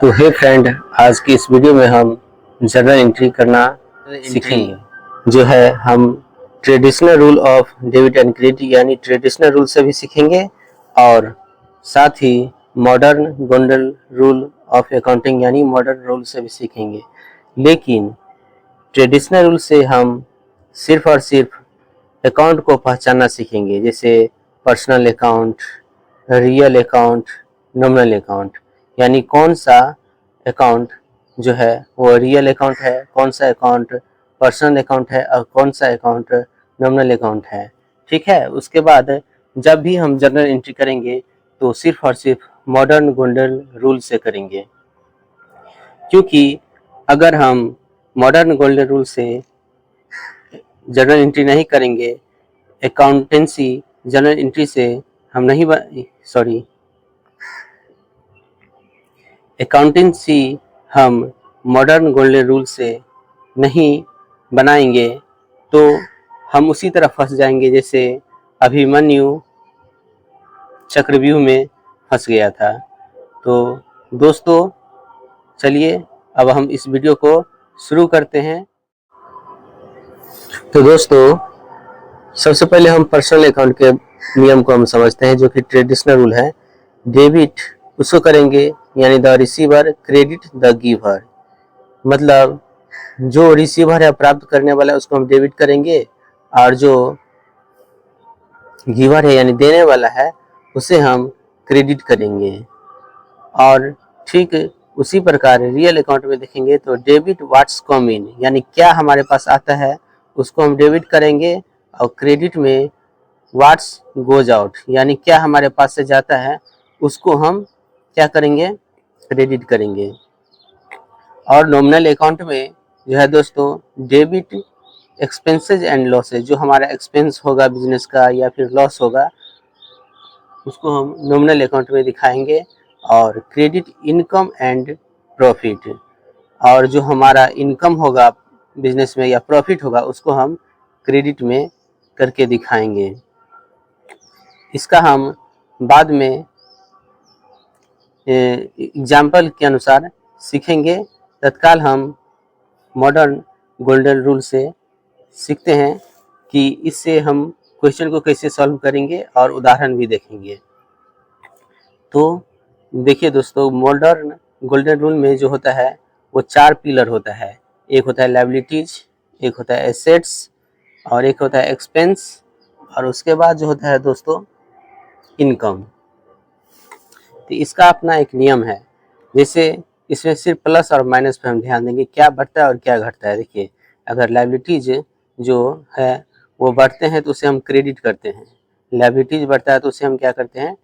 तो हे फ्रेंड, आज की इस वीडियो में हम जर्नल एंट्री करना सीखेंगे। जो है हम traditional rule of debit and credit यानी ट्रेडिशनल रूल से भी सीखेंगे और साथ ही modern golden rule of accounting यानी मॉडर्न रूल से भी सीखेंगे। लेकिन ट्रेडिशनल रूल से हम सिर्फ और सिर्फ अकाउंट को पहचानना सीखेंगे, जैसे personal account, real account, nominal account. यानी कौन सा अकाउंट जो है वो रियल अकाउंट है, कौन सा अकाउंट पर्सनल अकाउंट है और कौन सा अकाउंट नॉमिनल अकाउंट है। ठीक है, उसके बाद जब भी हम जर्नल एंट्री करेंगे तो सिर्फ और सिर्फ मॉडर्न गोल्डन रूल से करेंगे, क्योंकि अगर हम मॉडर्न गोल्डन रूल से जर्नल एंट्री नहीं करेंगे, अकाउंटेंसी जर्नल एंट्री से हम नहीं अकाउंटेंसी हम मॉडर्न गोल्डन रूल से नहीं बनाएंगे तो हम उसी तरह फंस जाएंगे जैसे अभिमन्यु चक्रव्यूह में फंस गया था। तो दोस्तों चलिए अब हम इस वीडियो को शुरू करते हैं। तो दोस्तों सबसे पहले हम पर्सनल अकाउंट के नियम को हम समझते हैं, जो कि ट्रेडिशनल रूल है। डेबिट उसको करेंगे यानी the receiver, credit the giver. मतलब जो रिसीवर है प्राप्त करने वाला है उसको हम डेबिट करेंगे और जो गिवर है यानी देने वाला है उसे हम क्रेडिट करेंगे। और ठीक उसी प्रकार रियल अकाउंट में देखेंगे तो डेबिट व्हाट्स कम इन यानी क्या हमारे पास आता है उसको हम डेबिट करेंगे और क्रेडिट में व्हाट्स गोज आउट यानी क्या हमारे पास से जाता है उसको हम क्या करेंगे, क्रेडिट करेंगे। और नॉमिनल अकाउंट में जो है दोस्तों डेबिट एक्सपेंसेस एंड लॉसेज, जो हमारा एक्सपेंस होगा बिजनेस का या फिर लॉस होगा उसको हम नॉमिनल अकाउंट में दिखाएंगे। और क्रेडिट इनकम एंड प्रॉफिट, और जो हमारा इनकम होगा बिजनेस में या प्रॉफिट होगा उसको हम क्रेडिट में करके दिखाएंगे। इसका हम बाद में एग्जाम्पल के अनुसार सीखेंगे। तत्काल हम मॉडर्न गोल्डन रूल से सीखते हैं कि इससे हम क्वेश्चन को कैसे सॉल्व करेंगे और उदाहरण भी देखेंगे। तो देखिए दोस्तों, मॉडर्न गोल्डन रूल में जो होता है वो 4 पिलर होता है। एक होता है लायबिलिटीज, एक होता है एसेट्स और एक होता है एक्सपेंस और उसके बाद जो होता है दोस्तों इनकम। तो इसका अपना एक नियम है, जैसे इसमें सिर्फ प्लस और माइनस पे हम ध्यान देंगे, क्या बढ़ता है और क्या घटता है। देखिए अगर लायबिलिटीज जो है वो बढ़ते हैं तो उसे हम क्रेडिट करते हैं, लायबिलिटीज बढ़ता है तो उसे हम क्या करते हैं,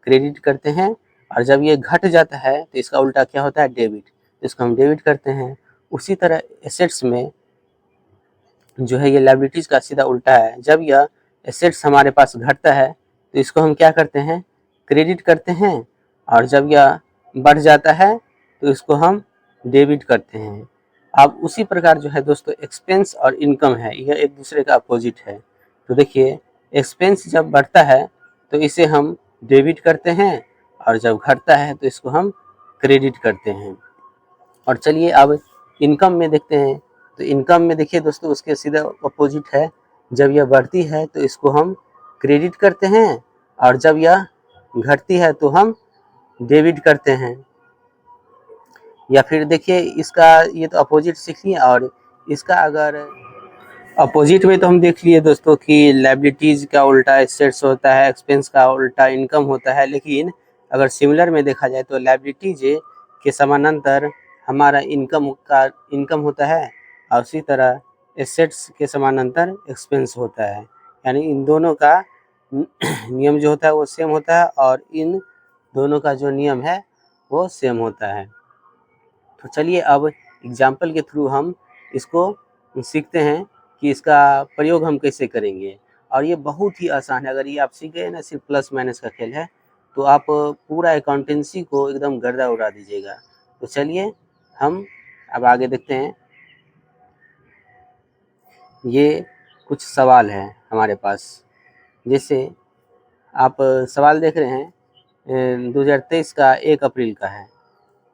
क्रेडिट करते हैं। और जब ये घट जाता है तो इसका उल्टा क्या होता है, डेबिट, इसको हम डेबिट करते हैं। उसी तरह एसेट्स में जो है ये लायबिलिटीज का सीधा उल्टा है, जब यह एसेट्स हमारे पास घटता है तो इसको हम क्या करते हैं, क्रेडिट करते हैं। और जब यह बढ़ जाता है तो इसको हम डेबिट करते हैं। अब उसी प्रकार जो है दोस्तों एक्सपेंस और इनकम है, यह एक दूसरे का अपोजिट है। तो देखिए एक्सपेंस जब बढ़ता है तो इसे हम डेबिट करते हैं और जब घटता है तो इसको हम क्रेडिट करते हैं। और चलिए अब इनकम में देखते हैं। तो इनकम में देखिए दोस्तों उसके सीधा अपोजिट है, जब यह बढ़ती है तो इसको हम क्रेडिट करते हैं और जब यह घटती है तो हम डेबिट करते हैं। या फिर देखिए इसका ये तो अपोजिट सीख लिए, और इसका अगर अपोजिट में तो हम देख लिए दोस्तों कि लायबिलिटीज का उल्टा एसेट्स होता है, एक्सपेंस का उल्टा इनकम होता है। लेकिन अगर सिमिलर में देखा जाए तो लायबिलिटीज के समानांतर हमारा इनकम होता है और उसी तरह एसेट्स के समानांतर एक्सपेंस होता है। यानी इन दोनों का नियम जो होता है वो सेम होता है और इन दोनों का जो नियम है वो सेम होता है। तो चलिए अब एग्जाम्पल के थ्रू हम इसको सीखते हैं कि इसका प्रयोग हम कैसे करेंगे। और ये बहुत ही आसान है, अगर ये आप सीख गए ना, सिर्फ प्लस माइनस का खेल है, तो आप पूरा अकाउंटेंसी को एकदम गर्दा उड़ा दीजिएगा। तो चलिए हम अब आगे देखते हैं। ये कुछ सवाल है हमारे पास, जैसे आप सवाल देख रहे हैं 2023 का 1 अप्रैल का है।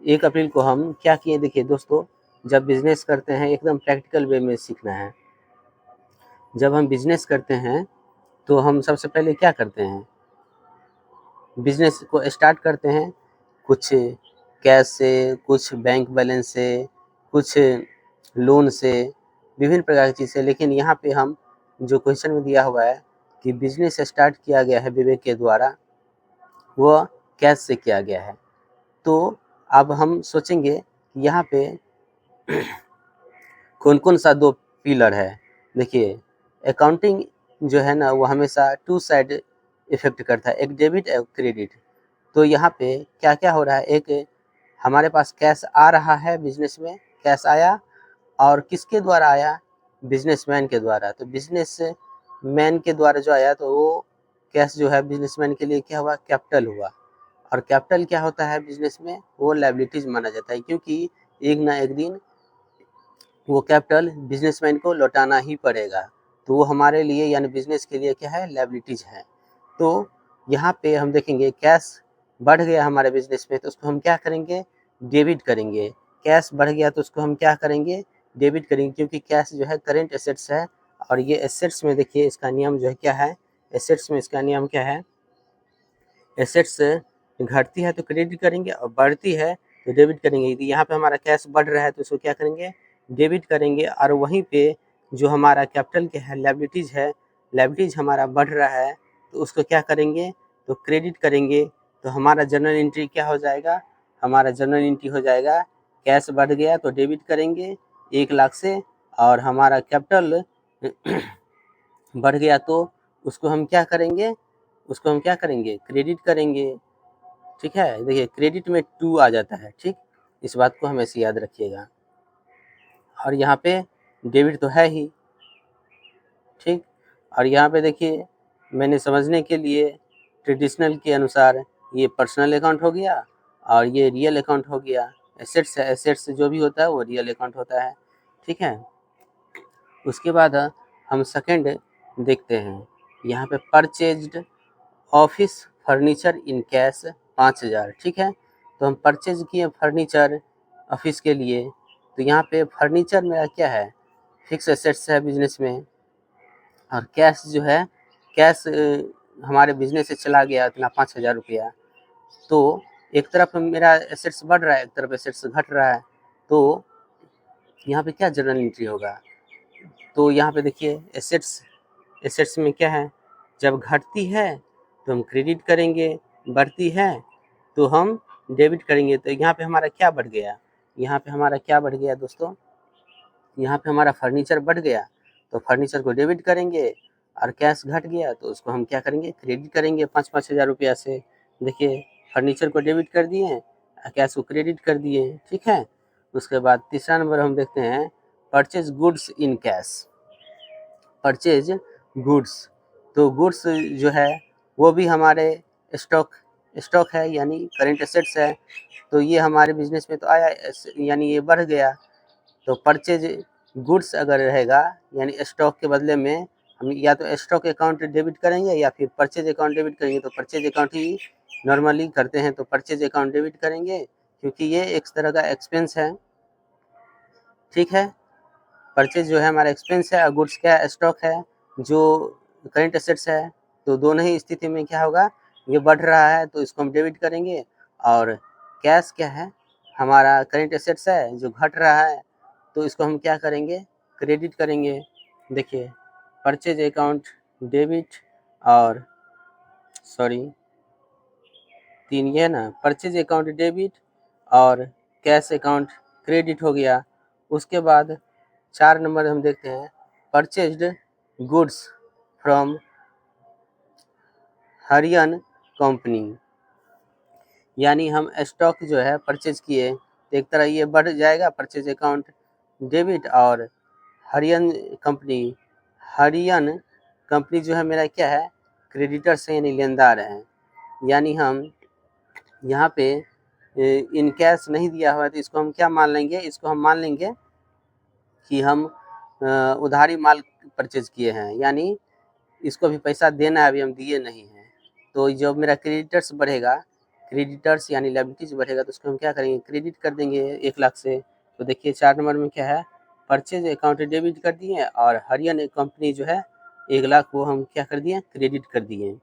1 अप्रैल को हम क्या किए, देखिए दोस्तों, जब बिजनेस करते हैं एकदम प्रैक्टिकल वे में सीखना है। जब हम बिजनेस करते हैं तो हम सबसे पहले क्या करते हैं, बिजनेस को स्टार्ट करते हैं कुछ कैश से, कुछ बैंक बैलेंस से, कुछ लोन से, विभिन्न प्रकार की चीज़ से। लेकिन यहाँ पे हम जो क्वेश्चन में दिया हुआ है कि बिजनेस स्टार्ट किया गया है विवेक के द्वारा, वह कैश से किया गया है। तो अब हम सोचेंगे यहाँ पे कौन कौन सा 2 पिलर है। देखिए, अकाउंटिंग जो है ना, वो हमेशा 2 साइड इफ़ेक्ट करता है, एक डेबिट एक क्रेडिट। तो यहाँ पे क्या क्या हो रहा है, एक हमारे पास कैश आ रहा है, बिजनेस में कैश आया, और किसके द्वारा आया, बिजनेसमैन के द्वारा। तो बिजनेसमैन के द्वारा जो आया, तो वो कैश जो है बिजनेसमैन के लिए क्या हुआ, कैपिटल हुआ। और कैपिटल क्या होता है बिजनेस में, वो लायबिलिटीज माना जाता है, क्योंकि एक ना एक दिन वो कैपिटल बिजनेसमैन को लौटाना ही पड़ेगा। तो वो हमारे लिए यानी बिजनेस के लिए क्या है, लायबिलिटीज है। तो यहाँ पे हम देखेंगे कैश बढ़ गया हमारे बिजनेस में, तो उसको हम क्या करेंगे, डेबिट करेंगे। कैश बढ़ गया तो उसको हम क्या करेंगे, डेबिट करेंगे, क्योंकि कैश जो है करेंट एसेट्स है। और ये एसेट्स में देखिए इसका नियम जो है क्या है, एसेट्स में इसका नियम क्या है, एसेट्स घटती है तो क्रेडिट करेंगे और बढ़ती है तो डेबिट करेंगे। यदि यहाँ पे हमारा कैश बढ़ रहा है तो उसको क्या करेंगे, डेबिट करेंगे। और वहीं पे जो हमारा कैपिटल क्या है, लायबिलिटीज है, लायबिलिटीज हमारा बढ़ रहा है तो उसको क्या करेंगे, तो क्रेडिट करेंगे। तो हमारा जर्नल एंट्री क्या हो जाएगा, हमारा जर्नल एंट्री हो जाएगा, कैश बढ़ गया तो डेबिट करेंगे 1 लाख से, और हमारा कैपिटल बढ़ गया तो उसको हम क्या करेंगे, उसको हम क्या करेंगे, क्रेडिट करेंगे। ठीक है, देखिए क्रेडिट में 2 आ जाता है। ठीक, इस बात को हमेशा याद रखिएगा। और यहाँ पे डेबिट तो है ही। ठीक, और यहाँ पे देखिए मैंने समझने के लिए ट्रेडिशनल के अनुसार ये पर्सनल अकाउंट हो गया और ये रियल अकाउंट हो गया। एसेट्स है, एसेट्स जो भी होता है वो रियल अकाउंट होता है। ठीक है, उसके बाद हम सेकंड देखते हैं, यहाँ पे purchased office furniture in cash 5000। ठीक है, तो हम परचेज किए फर्नीचर ऑफिस के लिए। तो यहाँ पे फर्नीचर मेरा क्या है, फिक्स एसेट्स है बिजनेस में। और कैश जो है, कैश हमारे बिजनेस से चला गया इतना 5000 रुपया। तो एक तरफ मेरा एसेट्स बढ़ रहा है, एक तरफ एसेट्स घट रहा है। तो यहाँ पे क्या जर्नल एंट्री होगा, तो यहाँ पे देखिए एसेट्स, एसेट्स में क्या है, जब घटती है तो हम क्रेडिट करेंगे, बढ़ती है तो हम डेबिट करेंगे। तो यहाँ पे हमारा क्या बढ़ गया, यहाँ पे हमारा क्या बढ़ गया दोस्तों, यहाँ पे हमारा फर्नीचर बढ़ गया तो फर्नीचर को डेबिट करेंगे। और कैश घट गया तो उसको हम क्या करेंगे, क्रेडिट करेंगे 5-5 हज़ार रुपया से। देखिए फर्नीचर को डेबिट कर दिए, कैश को क्रेडिट कर दिए। ठीक है, उसके बाद तीसरा नंबर हम देखते हैं, purchase goods in cash. Purchase goods, तो गुड्स जो है वो भी हमारे स्टॉक है, यानी करेंट एसेट्स है। तो ये हमारे बिजनेस में तो आया, यानी ये बढ़ गया। तो परचेज गुड्स अगर रहेगा यानी स्टॉक के बदले में हम या तो स्टॉक अकाउंट डेबिट करेंगे या फिर परचेज अकाउंट डेबिट करेंगे। तो परचेज अकाउंट ही नॉर्मली करते हैं, तो परचेज अकाउंट डेबिट करेंगे क्योंकि ये एक तरह का एक्सपेंस है। ठीक है, परचेज जो है हमारा एक्सपेंस है और गुड्स क्या स्टॉक है जो करेंट एसेट्स है। तो दोनों ही स्थिति में क्या होगा, ये बढ़ रहा है तो इसको हम डेबिट करेंगे। और कैश क्या है, हमारा करेंट एसेट्स है जो घट रहा है तो इसको हम क्या करेंगे, क्रेडिट करेंगे। देखिए परचेज अकाउंट डेबिट और सॉरी 3 ये है ना, परचेज अकाउंट डेबिट और कैश अकाउंट क्रेडिट हो गया। उसके बाद 4 नंबर हम देखते हैं, परचेज्ड गुड्स फ्रॉम हरियन कंपनी। यानी हम स्टॉक जो है परचेज किए तो एक तरह ये बढ़ जाएगा, परचेज अकाउंट डेबिट। और हरियन कंपनी, हरियन कंपनी जो है मेरा क्या है, क्रेडिटर से यानी लेनदार है। यानी हम यहाँ पे इन कैश नहीं दिया हुआ है तो इसको हम क्या मान लेंगे, इसको हम मान लेंगे कि हम उधारी माल परचेज किए हैं, यानी इसको भी पैसा देना है, अभी हम दिए नहीं हैं। तो जो मेरा क्रेडिटर्स बढ़ेगा, क्रेडिटर्स यानी लायबिलिटीज बढ़ेगा तो उसको हम क्या करेंगे, क्रेडिट कर देंगे 1 लाख से। तो देखिए 4 नंबर में क्या है, परचेज अकाउंट डेबिट कर दिए और हरियाणा कंपनी जो है 1 लाख वो हम क्या कर दिए, क्रेडिट कर दिए।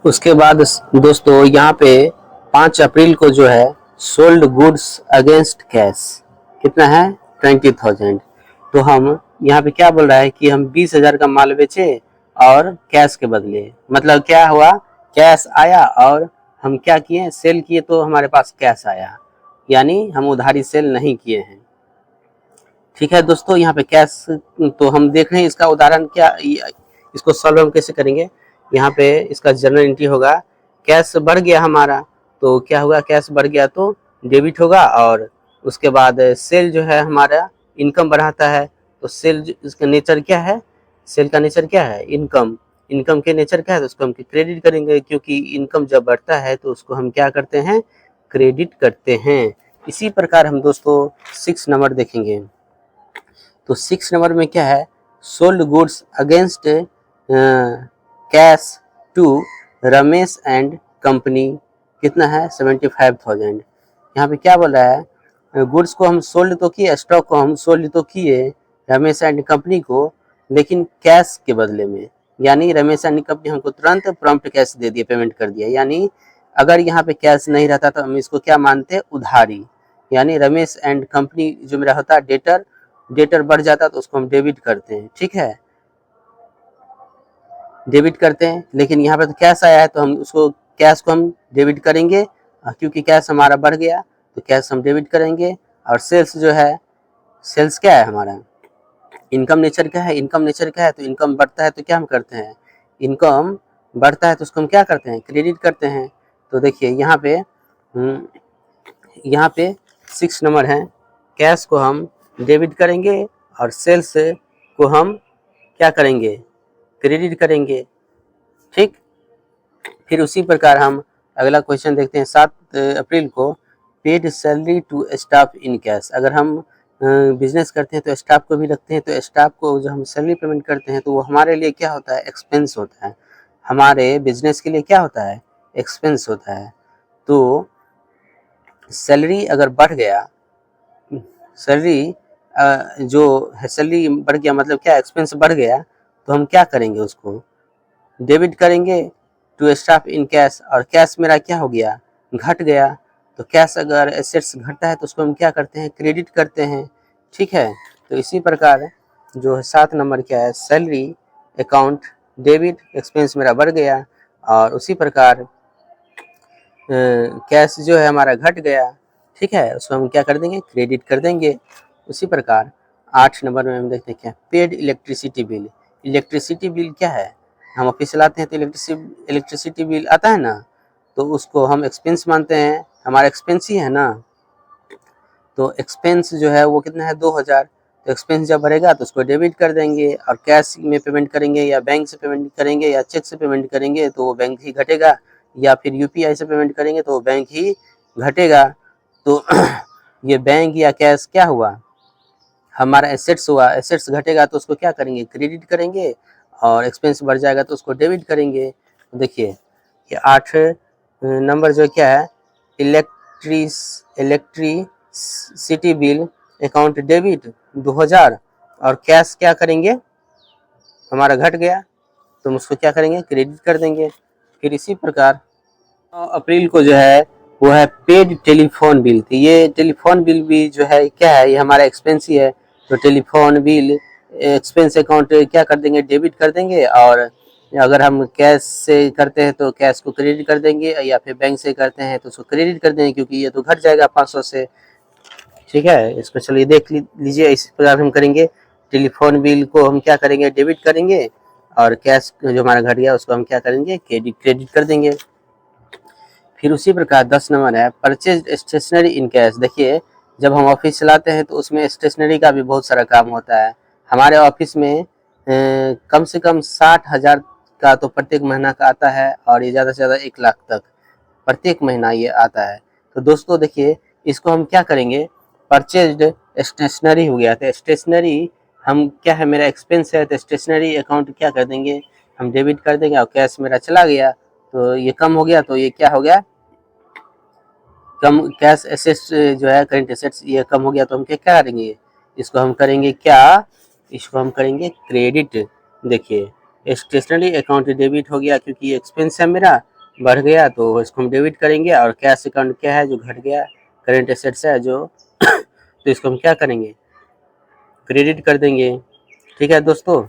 उसके बाद दोस्तों यहाँ पे 5 अप्रैल को जो है सोल्ड गुड्स अगेंस्ट कैश कितना है, 20,000। तो हम यहाँ पे क्या बोल रहा है कि हम 20,000 का माल बेचे और कैश के बदले, मतलब क्या हुआ, कैश आया और हम क्या किए, सेल किए तो हमारे पास कैश आया, यानी हम उधारी सेल नहीं किए हैं। ठीक है दोस्तों, यहाँ पे कैश तो हम देख रहे हैं, इसका उदाहरण क्या, इसको सॉल्व हम कैसे करेंगे। यहाँ पे इसका जनरल एंट्री होगा, कैश बढ़ गया हमारा तो क्या होगा, कैश बढ़ गया तो डेबिट होगा, और उसके बाद सेल जो है हमारा इनकम बढ़ाता है, तो सेल इसका नेचर क्या है, सेल का नेचर क्या है, इनकम, इनकम के नेचर क्या है, तो उसको हम क्रेडिट करेंगे, क्योंकि इनकम जब बढ़ता है तो उसको हम क्या करते हैं, क्रेडिट करते हैं। इसी प्रकार हम दोस्तों 6 नंबर देखेंगे। तो 6 नंबर में क्या है, sold goods against cash to Ramesh and company कितना है, 75,000। यहाँ पे क्या बोल रहा है, गुड्स को हम सोल्ड तो किए, स्टॉक को हम सोल्ड तो किए रमेश एंड कंपनी को, लेकिन कैश के बदले में, यानी रमेश एंड कंपनी हमको तुरंत प्रॉम्प्ट कैश दे दिया, पेमेंट कर दिया, यानी अगर यहाँ पे कैश नहीं रहता तो हम इसको क्या मानते, उधारी, यानी रमेश एंड कंपनी जो मेरा होता है डेटर, डेटर बढ़ जाता तो उसको हम डेबिट करते हैं, ठीक है, डेबिट करते हैं। लेकिन यहाँ पे तो कैश आया है तो हम उसको, कैश को हम डेबिट करेंगे, क्योंकि कैश हमारा बढ़ गया तो कैश हम डेबिट करेंगे। और सेल्स जो है, सेल्स क्या है हमारा, इनकम नेचर क्या है, इनकम नेचर क्या है, तो इनकम बढ़ता है तो क्या हम करते हैं, इनकम बढ़ता है तो उसको हम क्या करते हैं, क्रेडिट करते हैं। तो देखिए यहाँ पे 6 नंबर है, कैश को हम डेबिट करेंगे और सेल्स को हम क्या करेंगे, क्रेडिट करेंगे, ठीक। फिर उसी प्रकार हम अगला क्वेश्चन देखते हैं 7 अप्रैल को, paid salary to staff in cash. अगर हम बिजनेस करते हैं तो स्टाफ को भी रखते हैं, तो स्टाफ को जो हम सैलरी पेमेंट करते हैं तो वो हमारे लिए क्या होता है, एक्सपेंस होता है, हमारे बिजनेस के लिए क्या होता है, एक्सपेंस होता है। तो सैलरी अगर बढ़ गया, सैलरी जो है, सैलरी बढ़ गया मतलब क्या, एक्सपेंस बढ़ गया, तो हम क्या करेंगे, उसको डेबिट करेंगे टू स्टाफ इन कैश, और कैश मेरा क्या हो गया, घट गया। तो कैश अगर एसेट्स घटता है तो उसको हम क्या करते हैं, क्रेडिट करते हैं, ठीक है। तो इसी प्रकार जो है 7 नंबर क्या है, सैलरी अकाउंट डेबिट, एक्सपेंस मेरा बढ़ गया, और उसी प्रकार कैश जो है हमारा घट गया, ठीक है, उसको हम क्या कर देंगे, क्रेडिट कर देंगे। उसी प्रकार 8 नंबर में हम देखते हैं क्या, paid electricity bill. Electricity bill क्या है, हम ऑफिस चलाते हैं तो इलेक्ट्रिसिटी बिल आता है ना, तो उसको हम एक्सपेंस मानते हैं, हमारा एक्सपेंस ही है ना। तो एक्सपेंस जो है वो कितना है, 2,000। तो एक्सपेंस जब बढ़ेगा तो उसको डेबिट कर देंगे, और कैश में पेमेंट करेंगे या बैंक से पेमेंट करेंगे या चेक से पेमेंट करेंगे तो वो बैंक ही घटेगा, या फिर यूपीआई से पेमेंट करेंगे तो वो बैंक ही घटेगा। तो ये बैंक या कैश क्या हुआ, हमारा एसेट्स हुआ, एसेट्स घटेगा तो उसको क्या करेंगे, क्रेडिट करेंगे, और एक्सपेंस बढ़ जाएगा तो उसको डेबिट करेंगे। तो देखिए ये 8 नंबर जो क्या है, इलेक्ट्रिसिटी बिल अकाउंट डेबिट 2,000, और कैश क्या करेंगे, हमारा घट गया तो हम उसको क्या करेंगे, क्रेडिट कर देंगे। फिर इसी प्रकार 9 अप्रैल को जो है वो है पेड टेलीफोन बिल। तो ये टेलीफोन बिल भी जो है क्या है, ये हमारा एक्सपेंस ही है, तो टेलीफोन बिल एक्सपेंस अकाउंट क्या कर देंगे, डेबिट कर देंगे, और अगर हम कैश से करते हैं तो कैश को क्रेडिट कर देंगे, या फिर बैंक से करते हैं तो उसको क्रेडिट कर देंगे, क्योंकि ये तो घट जाएगा 500 से, ठीक है। इसको चलिए देख लीजिए, इस प्रकार हम करेंगे, टेलीफोन बिल को हम क्या करेंगे, डेबिट करेंगे, और कैश जो हमारा घट गया उसको हम क्या करेंगे, क्रेडिट कर देंगे। फिर उसी प्रकार 10 नंबर है, परचेज स्टेशनरी इन कैश। देखिए जब हम ऑफिस चलाते हैं तो उसमें स्टेशनरी का भी बहुत सारा काम होता है। हमारे ऑफिस में कम से कम 60,000 का तो प्रत्येक महीना का आता है, और ये ज़्यादा से ज़्यादा 1 लाख तक प्रत्येक महीना ये आता है। तो दोस्तों देखिए इसको हम क्या करेंगे, परचेज्ड स्टेशनरी हो गया, तो स्टेशनरी हम क्या है, मेरा एक्सपेंस है, तो स्टेशनरी अकाउंट क्या कर देंगे, हम डेबिट कर देंगे, और कैश मेरा चला गया तो ये कम हो गया, तो ये क्या हो गया, कम कैश एसेट्स जो है करेंट एसेट्स ये कम हो गया, तो हम क्या करेंगे, इसको हम करेंगे क्या, इसको हम करेंगे क्रेडिट। देखिए स्टेशनरी अकाउंट डेबिट हो गया क्योंकि एक्सपेंस है मेरा बढ़ गया, तो इसको हम डेबिट करेंगे। और कैश अकाउंट क्या है जो घट गया, करेंट एसेट्स है जो तो इसको हम क्या करेंगे, क्रेडिट कर देंगे। ठीक है दोस्तों।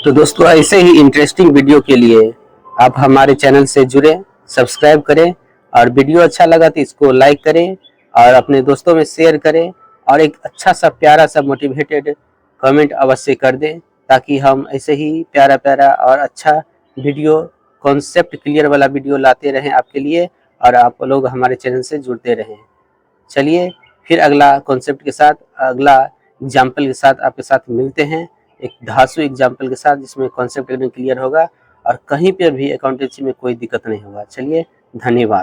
तो दोस्तों ऐसे ही इंटरेस्टिंग वीडियो के लिए आप हमारे चैनल से जुड़े, सब्सक्राइब करें, और वीडियो अच्छा लगा तो इसको लाइक करें और अपने दोस्तों में शेयर करें, और एक अच्छा सा प्यारा सा मोटिवेटेड कमेंट अवश्य कर दें, ताकि हम ऐसे ही प्यारा प्यारा और अच्छा वीडियो, कॉन्सेप्ट क्लियर वाला वीडियो लाते रहें आपके लिए, और आप लोग हमारे चैनल से जुड़ते रहें। चलिए फिर अगला कॉन्सेप्ट के साथ, अगला एग्जाम्पल के साथ आपके साथ मिलते हैं, एक धांसू एग्जाम्पल के साथ जिसमें कॉन्सेप्ट एकदम क्लियर होगा और कहीं पे भी अकाउंटेंसी में कोई दिक्कत नहीं होगा। चलिए, धन्यवाद।